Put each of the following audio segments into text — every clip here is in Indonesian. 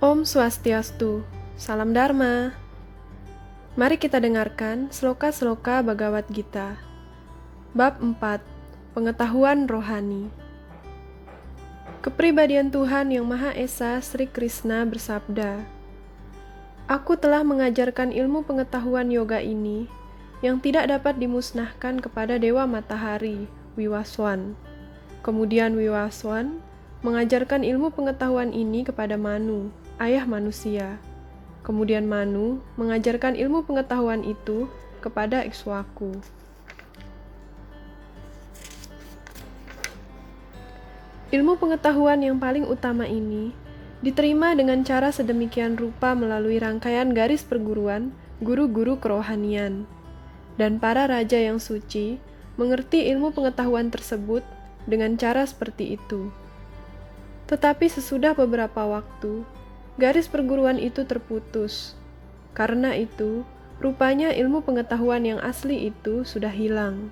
Om Swastiastu, Salam Dharma. Mari kita dengarkan Sloka-Sloka Bhagavad Gita. Bab 4, Pengetahuan Rohani. Kepribadian Tuhan Yang Maha Esa Sri Krishna bersabda, Aku telah mengajarkan ilmu pengetahuan yoga ini yang tidak dapat dimusnahkan kepada Dewa Matahari, Wiwaswan. Kemudian Wiwaswan mengajarkan ilmu pengetahuan ini kepada Manu, ayah manusia. Kemudian Manu mengajarkan ilmu pengetahuan itu kepada Ikswaku. Ilmu pengetahuan yang paling utama ini diterima dengan cara sedemikian rupa melalui rangkaian garis perguruan guru-guru kerohanian. Dan para raja yang suci mengerti ilmu pengetahuan tersebut dengan cara seperti itu. Tetapi sesudah beberapa waktu, garis perguruan itu terputus. Karena itu, rupanya ilmu pengetahuan yang asli itu sudah hilang.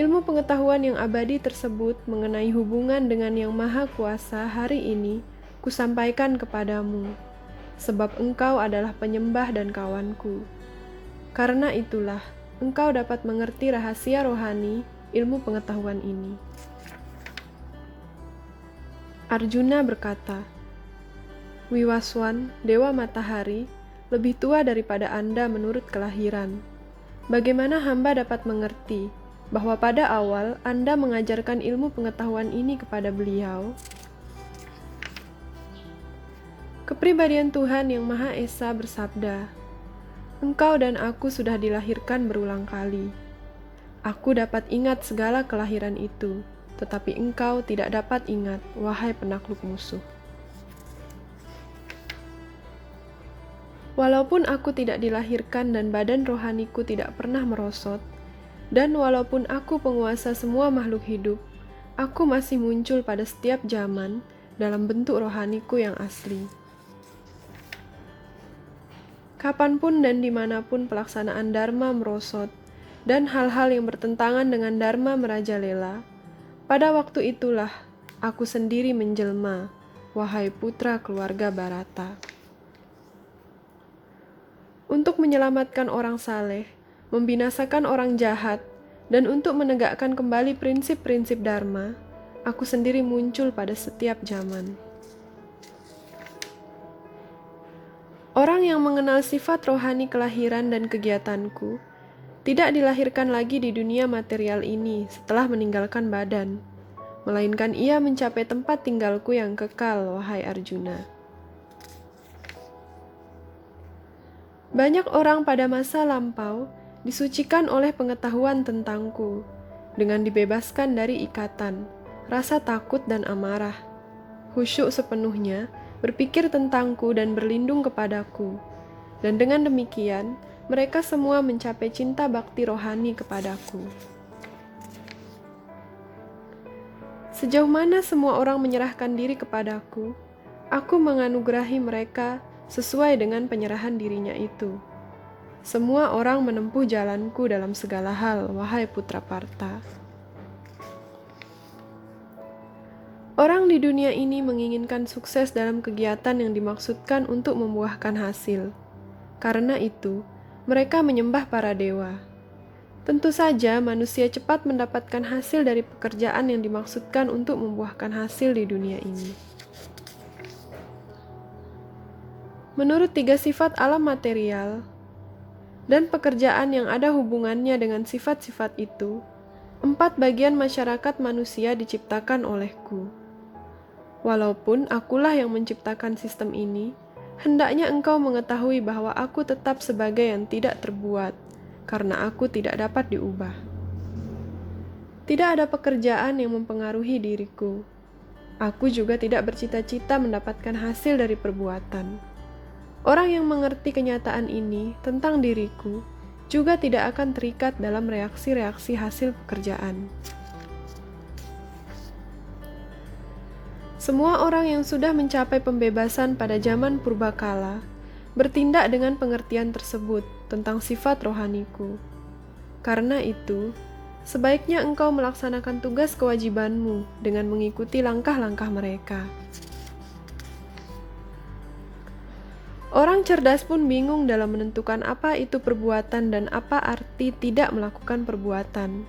Ilmu pengetahuan yang abadi tersebut mengenai hubungan dengan Yang Maha Kuasa hari ini kusampaikan kepadamu, sebab engkau adalah penyembah dan kawanku. Karena itulah, engkau dapat mengerti rahasia rohani ilmu pengetahuan ini. Arjuna berkata, Wiwaswan, Dewa Matahari, lebih tua daripada Anda menurut kelahiran. Bagaimana hamba dapat mengerti bahwa pada awal Anda mengajarkan ilmu pengetahuan ini kepada beliau? Kepribadian Tuhan Yang Maha Esa bersabda, Engkau dan aku sudah dilahirkan berulang kali. Aku dapat ingat segala kelahiran itu, tetapi engkau tidak dapat ingat, wahai penakluk musuh. Walaupun aku tidak dilahirkan dan badan rohaniku tidak pernah merosot, dan walaupun aku penguasa semua makhluk hidup, aku masih muncul pada setiap zaman dalam bentuk rohaniku yang asli. Kapanpun dan dimanapun pelaksanaan dharma merosot, dan hal-hal yang bertentangan dengan dharma merajalela, pada waktu itulah aku sendiri menjelma, wahai putra keluarga Bharata. Untuk menyelamatkan orang saleh, membinasakan orang jahat, dan untuk menegakkan kembali prinsip-prinsip dharma, aku sendiri muncul pada setiap zaman. Orang yang mengenal sifat rohani kelahiran dan kegiatanku tidak dilahirkan lagi di dunia material ini setelah meninggalkan badan, melainkan ia mencapai tempat tinggalku yang kekal, wahai Arjuna. Banyak orang pada masa lampau disucikan oleh pengetahuan tentangku, dengan dibebaskan dari ikatan, rasa takut dan amarah, khusyuk sepenuhnya, berpikir tentangku dan berlindung kepadaku, dan dengan demikian, mereka semua mencapai cinta bakti rohani kepadaku. Sejauh mana semua orang menyerahkan diri kepadaku, aku menganugerahi mereka sesuai dengan penyerahan dirinya itu. Semua orang menempuh jalanku dalam segala hal, wahai putra Partha. Orang di dunia ini menginginkan sukses dalam kegiatan yang dimaksudkan untuk membuahkan hasil. Karena itu, mereka menyembah para dewa. Tentu saja manusia cepat mendapatkan hasil dari pekerjaan yang dimaksudkan untuk membuahkan hasil di dunia ini. Menurut 3 sifat alam material dan pekerjaan yang ada hubungannya dengan sifat-sifat itu, 4 bagian masyarakat manusia diciptakan olehku. Walaupun akulah yang menciptakan sistem ini, hendaknya engkau mengetahui bahwa aku tetap sebagai yang tidak terbuat, karena aku tidak dapat diubah. Tidak ada pekerjaan yang mempengaruhi diriku. Aku juga tidak bercita-cita mendapatkan hasil dari perbuatan. Orang yang mengerti kenyataan ini tentang diriku juga tidak akan terikat dalam reaksi-reaksi hasil pekerjaan. Semua orang yang sudah mencapai pembebasan pada zaman purbakala bertindak dengan pengertian tersebut tentang sifat rohaniku. Karena itu, sebaiknya engkau melaksanakan tugas kewajibanmu dengan mengikuti langkah-langkah mereka. Orang cerdas pun bingung dalam menentukan apa itu perbuatan dan apa arti tidak melakukan perbuatan.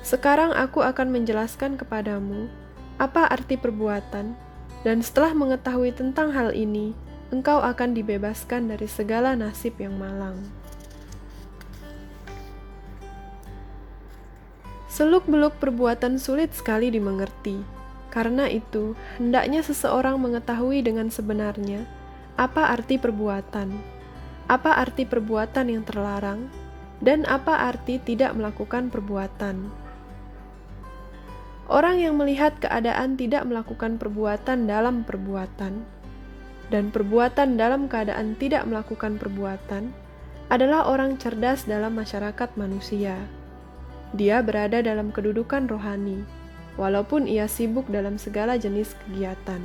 Sekarang aku akan menjelaskan kepadamu apa arti perbuatan, dan setelah mengetahui tentang hal ini, engkau akan dibebaskan dari segala nasib yang malang. Seluk-beluk perbuatan sulit sekali dimengerti. Karena itu, hendaknya seseorang mengetahui dengan sebenarnya apa arti perbuatan, apa arti perbuatan yang terlarang, dan apa arti tidak melakukan perbuatan. Orang yang melihat keadaan tidak melakukan perbuatan dalam perbuatan, dan perbuatan dalam keadaan tidak melakukan perbuatan, adalah orang cerdas dalam masyarakat manusia. Dia berada dalam kedudukan rohani, walaupun ia sibuk dalam segala jenis kegiatan.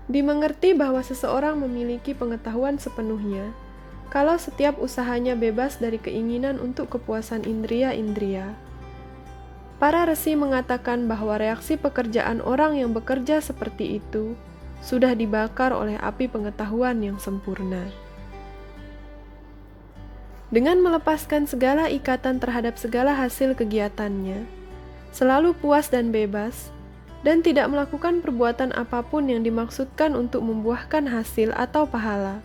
Dimengerti bahwa seseorang memiliki pengetahuan sepenuhnya, kalau setiap usahanya bebas dari keinginan untuk kepuasan indria-indria. Para resi mengatakan bahwa reaksi pekerjaan orang yang bekerja seperti itu sudah dibakar oleh api pengetahuan yang sempurna. Dengan melepaskan segala ikatan terhadap segala hasil kegiatannya, selalu puas dan bebas, dan tidak melakukan perbuatan apapun yang dimaksudkan untuk membuahkan hasil atau pahala,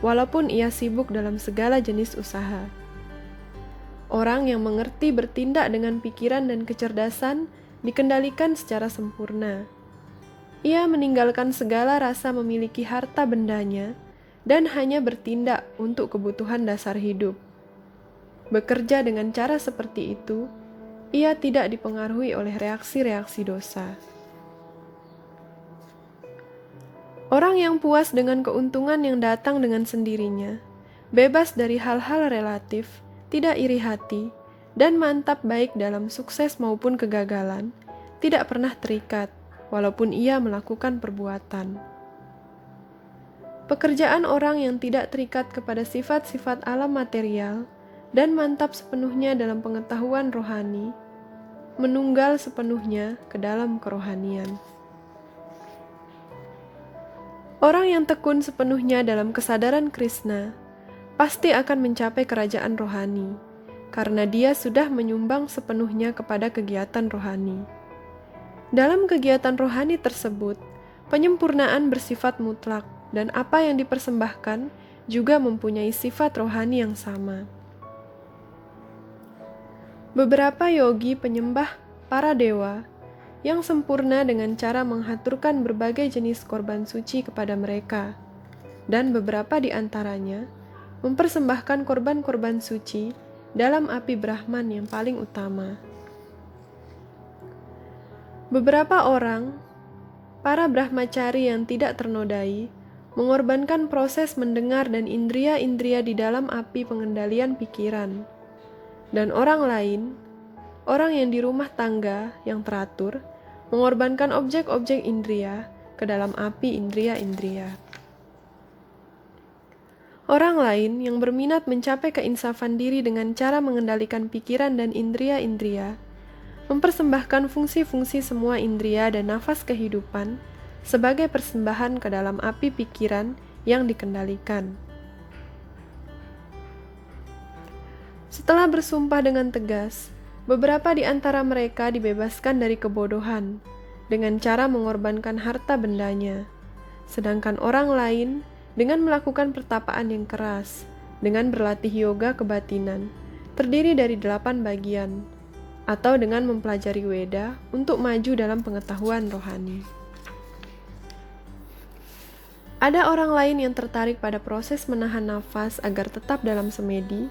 walaupun ia sibuk dalam segala jenis usaha. Orang yang mengerti bertindak dengan pikiran dan kecerdasan dikendalikan secara sempurna. Ia meninggalkan segala rasa memiliki harta bendanya dan hanya bertindak untuk kebutuhan dasar hidup. Bekerja dengan cara seperti itu, ia tidak dipengaruhi oleh reaksi-reaksi dosa. Orang yang puas dengan keuntungan yang datang dengan sendirinya, bebas dari hal-hal relatif, tidak iri hati, dan mantap baik dalam sukses maupun kegagalan, tidak pernah terikat, walaupun ia melakukan perbuatan. Pekerjaan orang yang tidak terikat kepada sifat-sifat alam material dan mantap sepenuhnya dalam pengetahuan rohani, menunggal sepenuhnya ke dalam kerohanian. Orang yang tekun sepenuhnya dalam kesadaran Krishna pasti akan mencapai kerajaan rohani, karena dia sudah menyumbang sepenuhnya kepada kegiatan rohani. Dalam kegiatan rohani tersebut, penyempurnaan bersifat mutlak, dan apa yang dipersembahkan juga mempunyai sifat rohani yang sama. Beberapa yogi penyembah para dewa yang sempurna dengan cara menghaturkan berbagai jenis korban suci kepada mereka, dan beberapa di antaranya mempersembahkan korban-korban suci dalam api Brahman yang paling utama. Beberapa orang, para brahmacari yang tidak ternodai, mengorbankan proses mendengar dan indria-indria di dalam api pengendalian pikiran. Dan orang lain, orang yang di rumah tangga yang teratur, mengorbankan objek-objek indria ke dalam api indria-indria. Orang lain yang berminat mencapai keinsafan diri dengan cara mengendalikan pikiran dan indria-indria, mempersembahkan fungsi-fungsi semua indria dan nafas kehidupan sebagai persembahan ke dalam api pikiran yang dikendalikan. Setelah bersumpah dengan tegas, beberapa di antara mereka dibebaskan dari kebodohan dengan cara mengorbankan harta bendanya, sedangkan orang lain dengan melakukan pertapaan yang keras, dengan berlatih yoga kebatinan, terdiri dari 8 bagian, atau dengan mempelajari Weda untuk maju dalam pengetahuan rohani. Ada orang lain yang tertarik pada proses menahan nafas agar tetap dalam semedi.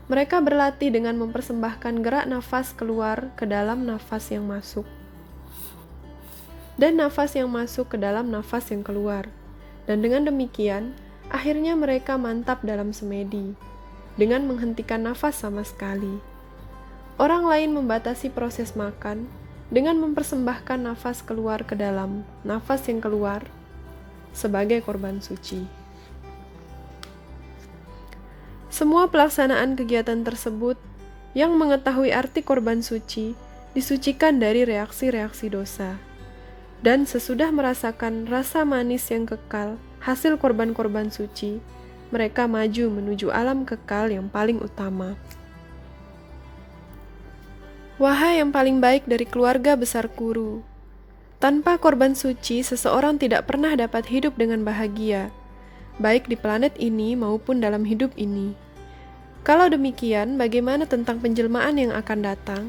Mereka berlatih dengan mempersembahkan gerak nafas keluar ke dalam nafas yang masuk, dan nafas yang masuk ke dalam nafas yang keluar. Dan dengan demikian, akhirnya mereka mantap dalam semedi, dengan menghentikan nafas sama sekali. Orang lain membatasi proses makan dengan mempersembahkan nafas keluar ke dalam nafas yang keluar sebagai korban suci. Semua pelaksanaan kegiatan tersebut yang mengetahui arti korban suci disucikan dari reaksi-reaksi dosa. Dan sesudah merasakan rasa manis yang kekal, hasil korban-korban suci, mereka maju menuju alam kekal yang paling utama. Wahai yang paling baik dari keluarga besar Kuru, tanpa korban suci, seseorang tidak pernah dapat hidup dengan bahagia, baik di planet ini maupun dalam hidup ini. Kalau demikian, bagaimana tentang penjelmaan yang akan datang?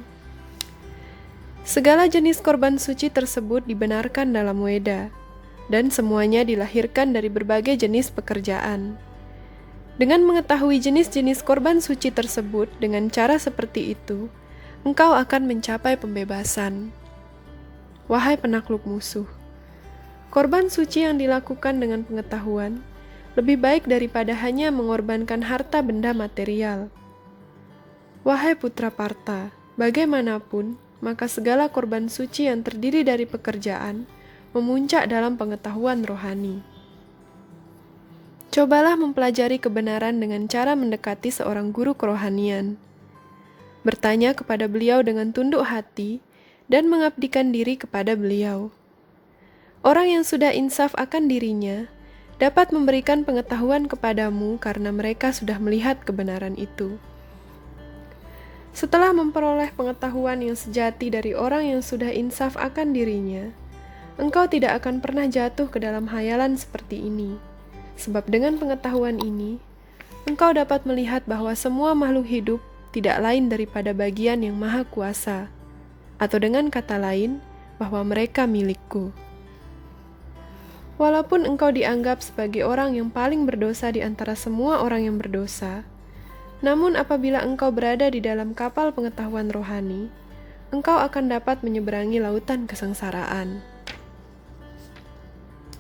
Segala jenis korban suci tersebut dibenarkan dalam Weda, dan semuanya dilahirkan dari berbagai jenis pekerjaan. Dengan mengetahui jenis-jenis korban suci tersebut dengan cara seperti itu, engkau akan mencapai pembebasan. Wahai penakluk musuh, korban suci yang dilakukan dengan pengetahuan lebih baik daripada hanya mengorbankan harta benda material. Wahai putra Partha, bagaimanapun, maka segala korban suci yang terdiri dari pekerjaan memuncak dalam pengetahuan rohani. Cobalah mempelajari kebenaran dengan cara mendekati seorang guru kerohanian. Bertanya kepada beliau dengan tunduk hati dan mengabdikan diri kepada beliau. Orang yang sudah insaf akan dirinya dapat memberikan pengetahuan kepadamu karena mereka sudah melihat kebenaran itu. Setelah memperoleh pengetahuan yang sejati dari orang yang sudah insaf akan dirinya, engkau tidak akan pernah jatuh ke dalam hayalan seperti ini. Sebab dengan pengetahuan ini, engkau dapat melihat bahwa semua makhluk hidup tidak lain daripada bagian yang maha kuasa, atau dengan kata lain, bahwa mereka milikku. Walaupun engkau dianggap sebagai orang yang paling berdosa di antara semua orang yang berdosa, namun apabila engkau berada di dalam kapal pengetahuan rohani, engkau akan dapat menyeberangi lautan kesengsaraan.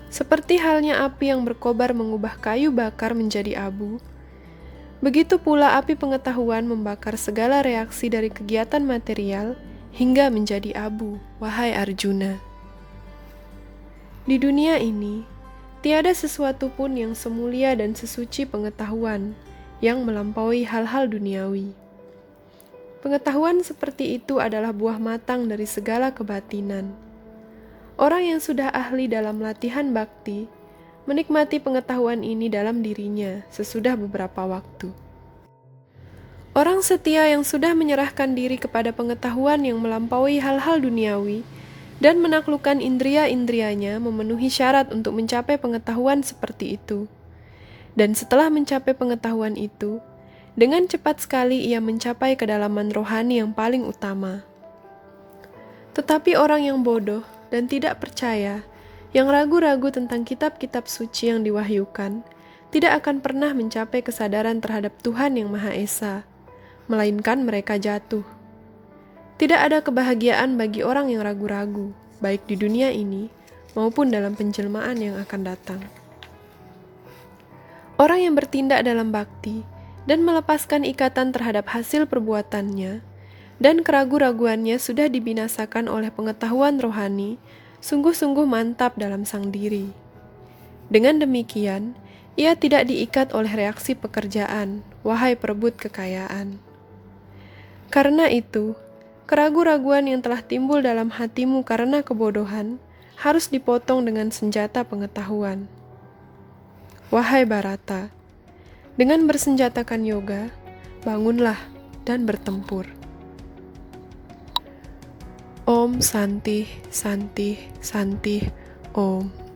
Seperti halnya api yang berkobar mengubah kayu bakar menjadi abu, begitu pula api pengetahuan membakar segala reaksi dari kegiatan material hingga menjadi abu, wahai Arjuna. Di dunia ini, tiada sesuatu pun yang semulia dan sesuci pengetahuan yang melampaui hal-hal duniawi. Pengetahuan seperti itu adalah buah matang dari segala kebatinan. Orang yang sudah ahli dalam latihan bakti menikmati pengetahuan ini dalam dirinya sesudah beberapa waktu. Orang setia yang sudah menyerahkan diri kepada pengetahuan yang melampaui hal-hal duniawi dan menaklukkan indria-indrianya memenuhi syarat untuk mencapai pengetahuan seperti itu. Dan setelah mencapai pengetahuan itu, dengan cepat sekali ia mencapai kedalaman rohani yang paling utama. Tetapi orang yang bodoh dan tidak percaya, yang ragu-ragu tentang kitab-kitab suci yang diwahyukan, tidak akan pernah mencapai kesadaran terhadap Tuhan yang Maha Esa, melainkan mereka jatuh. Tidak ada kebahagiaan bagi orang yang ragu-ragu, baik di dunia ini maupun dalam penjelmaan yang akan datang. Orang yang bertindak dalam bakti dan melepaskan ikatan terhadap hasil perbuatannya dan keraguan-raguannya sudah dibinasakan oleh pengetahuan rohani, sungguh-sungguh mantap dalam sang diri. Dengan demikian, ia tidak diikat oleh reaksi pekerjaan, wahai perebut kekayaan. Karena itu, keraguan-raguan yang telah timbul dalam hatimu karena kebodohan harus dipotong dengan senjata pengetahuan. Wahai Bharata, dengan bersenjatakan yoga, bangunlah dan bertempur. Om Santi, Santi, Santi, Om.